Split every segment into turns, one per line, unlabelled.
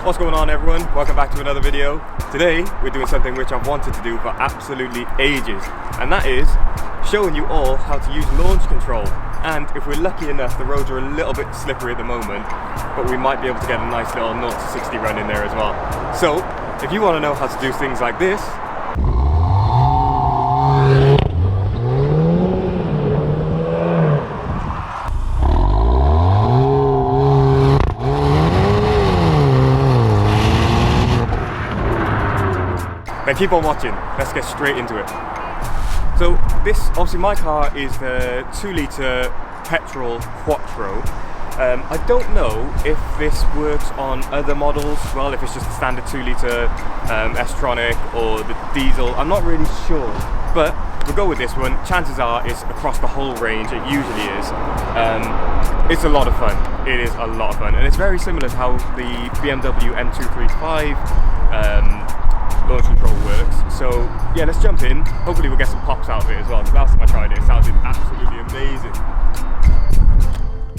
What's going on, everyone? Welcome back to another video. Today we're doing something which I've wanted to do for absolutely ages, and that is showing you all how to use launch control. And if we're lucky enough, the roads are a little bit slippery at the moment, but we might be able to get a nice little 0 to 60 run in there as well. So if you want to know how to do things like this, then keep on watching. Let's get straight into it. So this, obviously my car is the 2 litre petrol Quattro. I don't know if this works on other models as well, if it's just the standard 2 litre S-Tronic or the diesel. I'm not really sure, but we'll go with this one. Chances are it's across the whole range. It usually is. It's a lot of fun. It is a lot of fun, and it's very similar to how the BMW M235 launch control works. So yeah, let's jump in. Hopefully we'll get some pops out of it as well, because last time I tried it, it sounded absolutely amazing.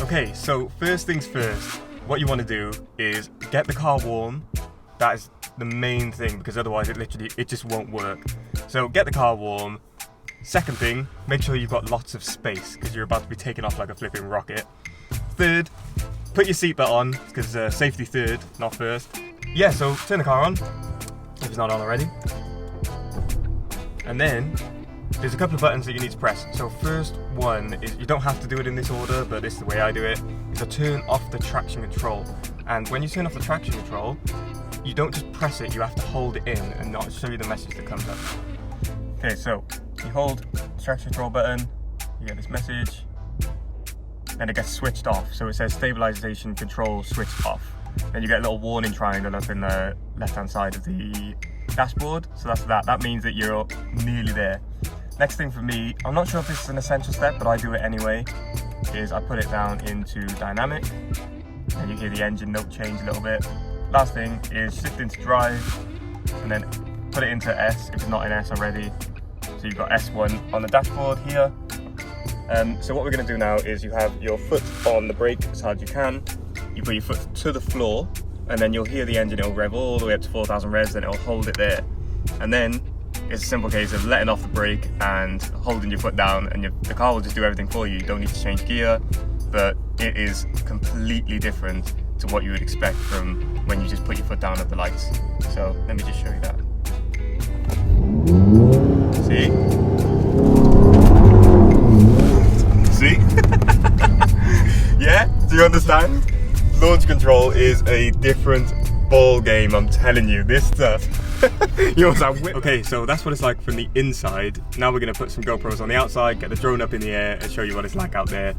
Okay, so first things first, what you want to do is get the car warm. That is the main thing, because otherwise it just won't work. So get the car warm. Second thing, make sure you've got lots of space, because you're about to be taken off like a flipping rocket. Third, put your seatbelt on, because safety third, not first. Yeah, so turn the car on, if it's not on already. And then there's a couple of buttons that you need to press. So first one is, you don't have to do it in this order, but this is the way I do it, is to turn off the traction control. And when you turn off the traction control, you don't just press it, you have to hold it in, and I'll show you the message that comes up. Okay, so you hold the traction control button, you get this message, and it gets switched off. So it says stabilization control switched off. Then you get a little warning triangle up in the left-hand side of the dashboard. So that's that. That means that you're nearly there. Next thing for me, I'm not sure if this is an essential step, but I do it anyway, is I put it down into dynamic, and you hear the engine note change a little bit. Last thing is shift into drive, and then put it into S if it's not in S already. So you've got S1 on the dashboard here. So what we're going to do now is you have your foot on the brake as hard as you can. You put your foot to the floor, and then you'll hear the engine, it'll rev all the way up to 4,000 revs, then it'll hold it there. And then it's a simple case of letting off the brake and holding your foot down, and the car will just do everything for you. You don't need to change gear, but it is completely different to what you would expect from when you just put your foot down at the lights. So let me just show you that. See? See? Yeah? Do you understand? Launch control is a different ball game, I'm telling you. This stuff. Okay, so that's what it's like from the inside. Now we're going to put some GoPros on the outside, get the drone up in the air, and show you what it's like out there.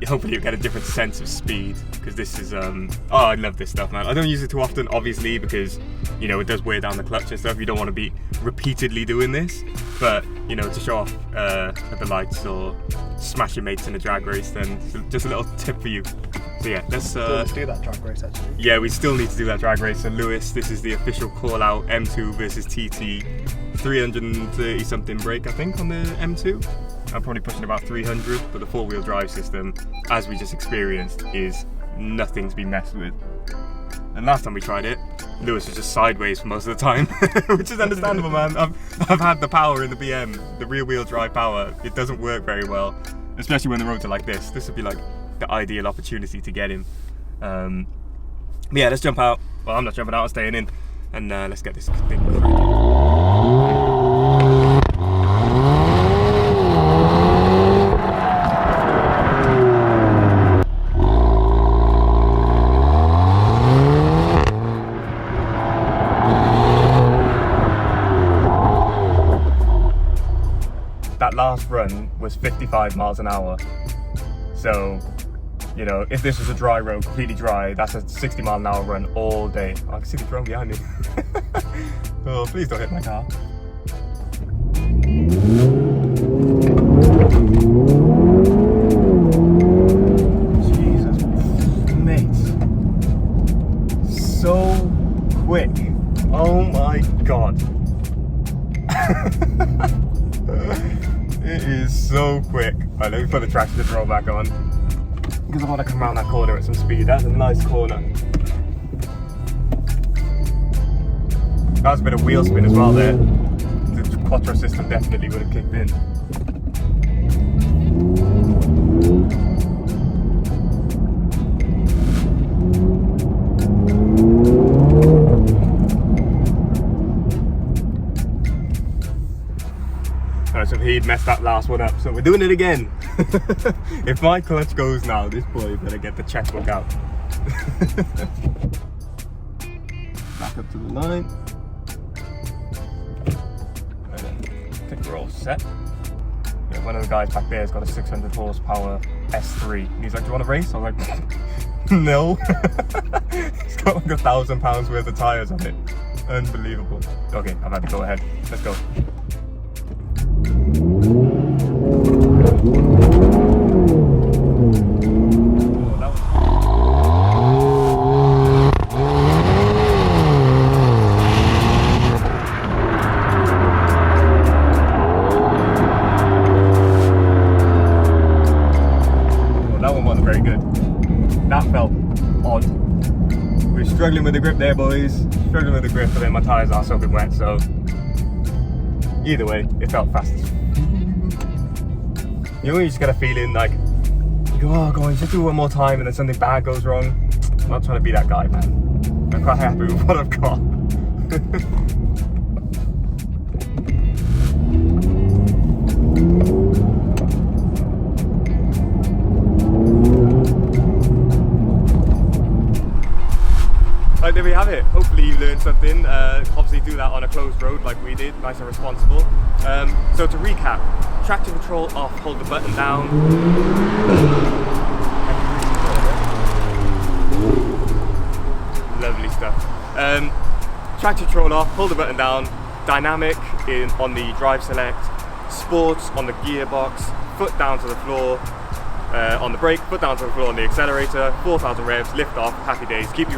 Hopefully you'll get a different sense of speed, because this is oh, I love this stuff, man. I don't use it too often, obviously, because you know it does wear down the clutch and stuff. You don't want to be repeatedly doing this, but you know, to show off at the lights or smash your mates in a drag race, then just a little tip for you. So yeah, let's
do that drag race actually.
Yeah, we still need to do that drag race. So Lewis, this is the official call out, M2 versus TT. 330 something brake, I think, on the M2. I'm probably pushing about 300, but the 4-wheel drive system, as we just experienced, is nothing to be messed with. And last time we tried it, Lewis was just sideways for most of the time, which is understandable, man. I've had the power in the BM, the rear wheel drive power. It doesn't work very well, especially when the roads are like this. This would be like the ideal opportunity to get him. Yeah, let's jump out. Well, I'm not jumping out, I'm staying in, and let's get this thing cracking. That last run was 55 miles an hour. So, you know, if this was a dry road, completely dry, that's a 60 mile an hour run all day. Oh, I can see the drone behind me. Oh, please don't hit my car. Jesus, mate. So quick. Oh my God. It is so quick. Alright, let me put the traction control back on, because I want to come around that corner at some speed. That's a nice corner. That was a bit of wheel spin as well there. The quattro system definitely would have kicked in. Alright, so he'd messed that last one up, so we're doing it again. If my clutch goes now, this boy better get the checkbook out. Back up to the line. And then I think we're all set. Yeah, one of the guys back there has got a 600 horsepower S3. He's like, do you want to race? I was like, no. It's got like 1,000 pounds worth of tyres on it. Unbelievable. Okay, I've had to go ahead. Let's go. Struggling with the grip there, boys. Struggling with the grip, but then my tyres are soaking wet, so either way, it felt fast. You know, you just get a feeling like, you go, oh god, just do one more time, and then something bad goes wrong. I'm not trying to be that guy, man. I'm quite happy with what I've got. Right, there we have it. Hopefully you learned something. Obviously do that on a closed road like we did, nice and responsible. So to recap, traction control off, hold the button down. Lovely stuff. Traction control off, hold the button down. Dynamic on the drive select. Sports on the gearbox. Foot down to the floor. On the brake, foot down to the floor on the accelerator, 4,000 revs, lift off, happy days. Keep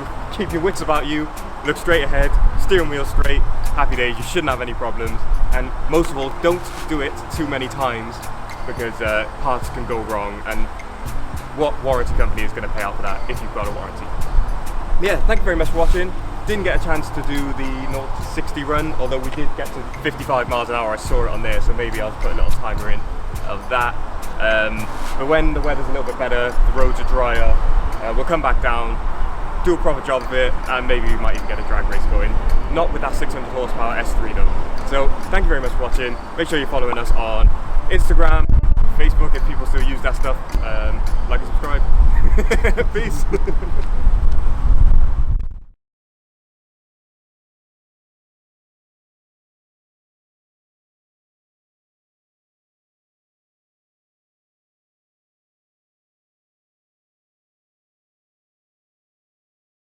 your wits about you, look straight ahead, steering wheel straight, happy days. You shouldn't have any problems, and most of all, don't do it too many times because parts can go wrong, and what warranty company is going to pay out for that if you've got a warranty? Yeah, thank you very much for watching. Didn't get a chance to do the 0 to 60 run, although we did get to 55 miles an hour. I saw it on there, so maybe I'll put a little timer in of that. But when the weather's a little bit better, the roads are drier, we'll come back down, do a proper job of it, and maybe we might even get a drag race going. Not with that 600 horsepower S3 though. So thank you very much for watching. Make sure you're following us on Instagram, Facebook if people still use that stuff. Like and subscribe. Peace.